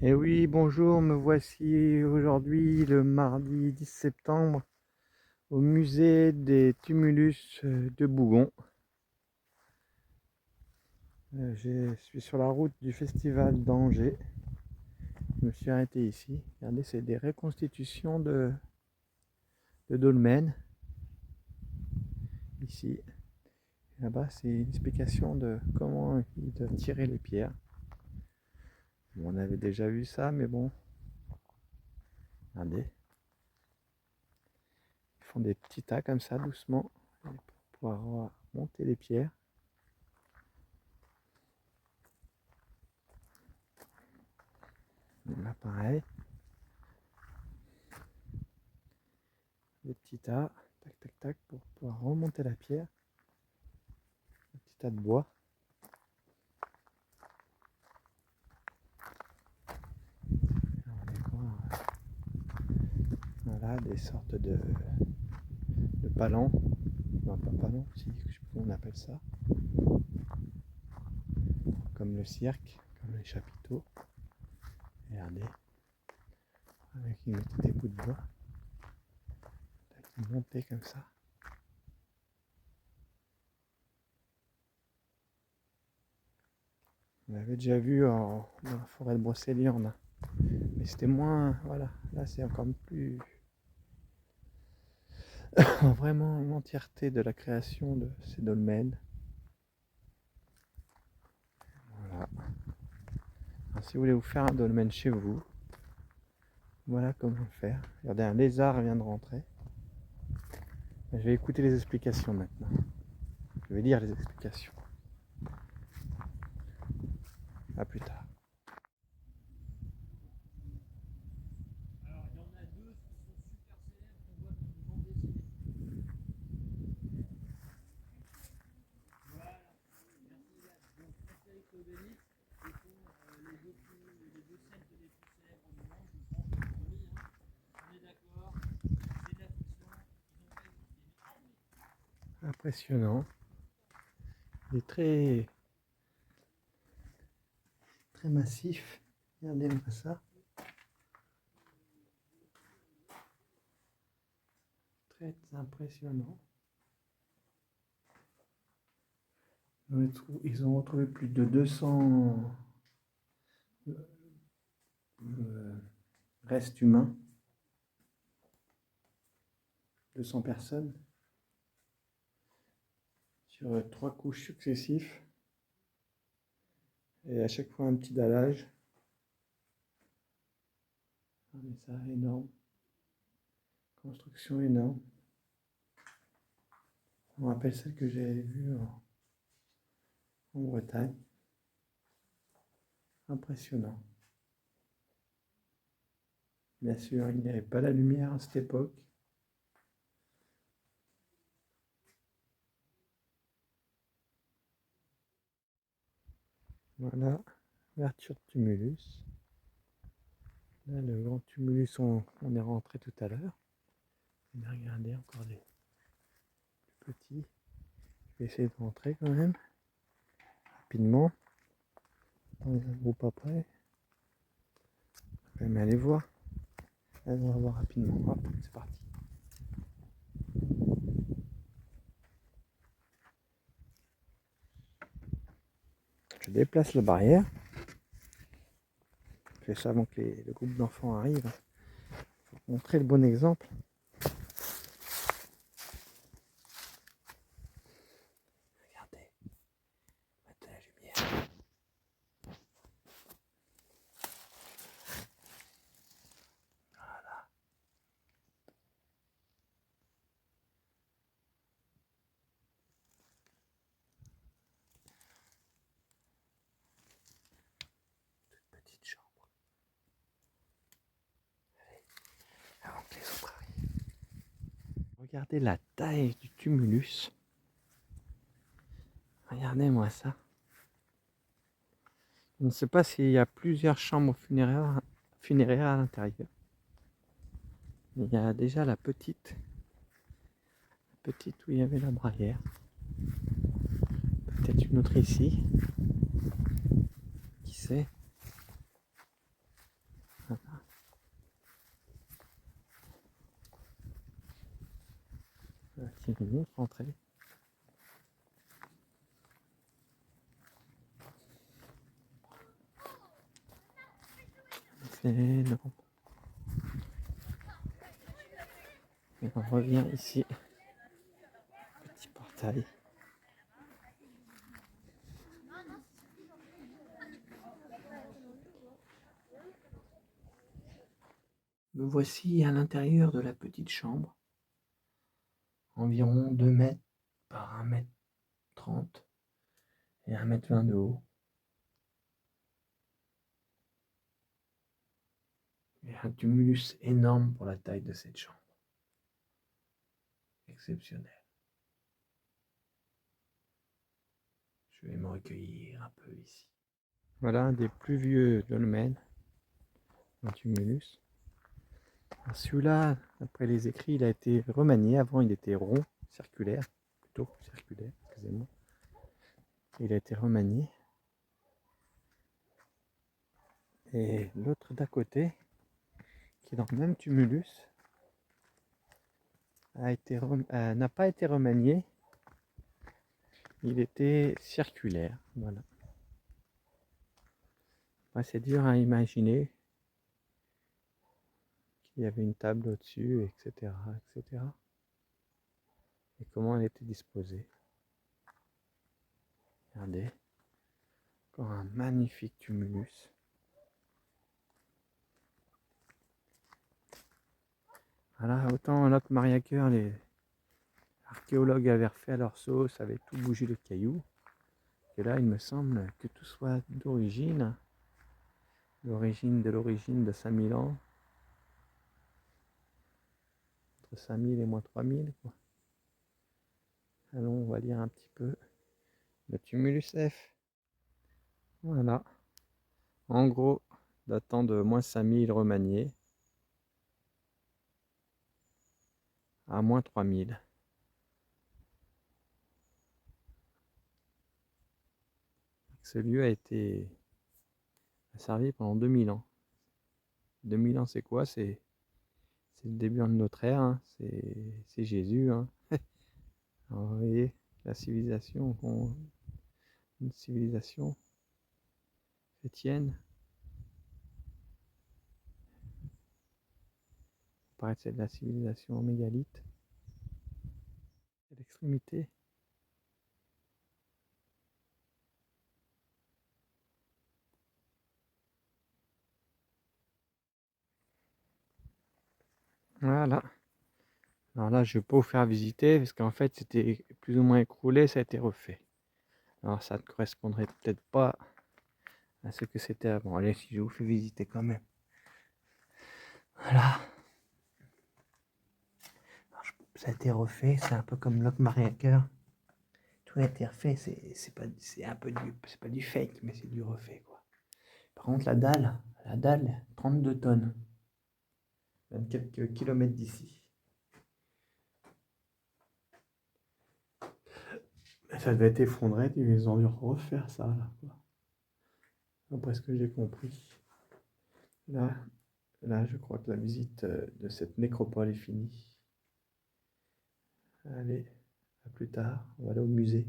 Et oui, bonjour, me voici aujourd'hui le mardi 10 septembre au musée des tumulus de Bougon. Je suis sur la route du festival d'Angers. Je me suis arrêté ici. Regardez, c'est des reconstitutions de dolmens. Ici, là-bas, c'est une explication de comment ils doivent tirer les pierres. Bon, on avait déjà vu ça, mais bon, regardez. Ils font des petits tas comme ça, doucement, pour pouvoir monter les pierres. Là, pareil. Des petits tas, tac tac tac, pour pouvoir remonter la pierre. Un petit tas de bois. On est quoi? Voilà, des sortes de palans. Non, pas palans, si, je sais pas comment on appelle ça. Comme le cirque, comme les chapiteaux. Regardez. Avec ils mettaient des bouts de bois. Ils montaient comme ça. On avait déjà vu dans la forêt de Brocéliande. Mais c'était moins. Voilà, là c'est encore plus. Vraiment l'entièreté de la création de ces dolmens. Voilà. Alors, si vous voulez vous faire un dolmen chez vous, voilà comment le faire. Regardez, un lézard vient de rentrer. Je vais écouter les explications maintenant. Je vais lire les explications. A plus tard. Alors, il y en a deux qui sont super célèbres qu'on voit dans les bandes dessinées. Voilà, merci Yann. Donc, Astérix et Obélix, ce sont les deux Celtes les plus célèbres du monde, je pense, a priori, hein. On est d'accord, c'est de la fiction, ils n'ont pas existé. Impressionnant. Il est très, très massif. Regardez-moi ça. Très impressionnant. Ils ont retrouvé plus de 200 restes humains. 200 personnes. Sur 3 couches successifs. Et à chaque fois un petit dallage. Ah, mais ça, énorme. Construction énorme. On rappelle celle que j'avais vue en Bretagne. Impressionnant. Bien sûr, il n'y avait pas la lumière à cette époque. Voilà, ouverture de tumulus. Là, le grand tumulus, on est rentré tout à l'heure. Regardez, encore des plus petits. Je vais essayer de rentrer quand même, rapidement. Dans un groupe après. Mais allez voir. Allez, on va voir rapidement. Hop, c'est parti. Je déplace la barrière. Je fais ça avant que le groupe d'enfants arrive. Il faut montrer le bon exemple. Regardez. Mettez la lumière. Voilà. Toute petite chambre. Allez, avant que les autres arrivent. Regardez la taille du tumulus. Regardez-moi ça. Je ne sais pas s'il y a plusieurs chambres funéraires à l'intérieur. Mais il y a déjà la petite où il y avait la barrière. Peut-être une autre ici. Qui sait? une autre entrée. C'est énorme. Et on revient ici. Petit portail. Me voici à l'intérieur de la petite chambre. Environ 2 mètres par 1 mètre 30 et 1 mètre 20 de haut. Il y a un tumulus énorme pour la taille de cette chambre. Exceptionnel. Je vais me recueillir un peu ici. Voilà un des plus vieux dolmens, un tumulus. Celui-là, après les écrits, il a été remanié. Avant, il était rond, circulaire, plutôt circulaire, excusez-moi. Il a été remanié. Et l'autre d'à côté, qui est dans le même tumulus, n'a pas été remanié. Il était circulaire, voilà. Ouais, c'est dur à imaginer qu'il y avait une table au-dessus, etc., etc. Et comment elle était disposée. Regardez, encore un magnifique tumulus. Voilà, autant Locke-Mariacker, les archéologues avaient refait à leur sauce, avaient tout bougé de cailloux. Et là, il me semble que tout soit d'origine, de 5000 ans, entre 5000 et moins 3000, quoi. Allons, on va lire un petit peu le tumulus F. Voilà. En gros, datant de moins 5000 remanié à moins 3000. Ce lieu a servi pendant 2000 ans. 2000 ans, c'est quoi? C'est le début de notre ère, hein. C'est Jésus, hein. Alors, vous voyez, la civilisation, une civilisation chrétienne. Paraît que c'est de la civilisation mégalithe. À l'extrémité. Voilà. Alors là, je ne vais pas vous faire visiter parce qu'en fait, c'était plus ou moins écroulé, ça a été refait. Alors ça ne correspondrait peut-être pas à ce que c'était avant. Allez, si je vous fais visiter quand même. Voilà. Alors, ça a été refait, c'est un peu comme Locke-Mariacker. Tout a été refait, c'est pas du fake, mais c'est du refait, quoi. Par contre, la dalle, 32 tonnes. 24 kilomètres d'ici. Ça devait être effondré, ils ont dû refaire ça, là, quoi. Après ce que j'ai compris. Là, je crois que la visite de cette nécropole est finie. Allez, à plus tard, on va aller au musée.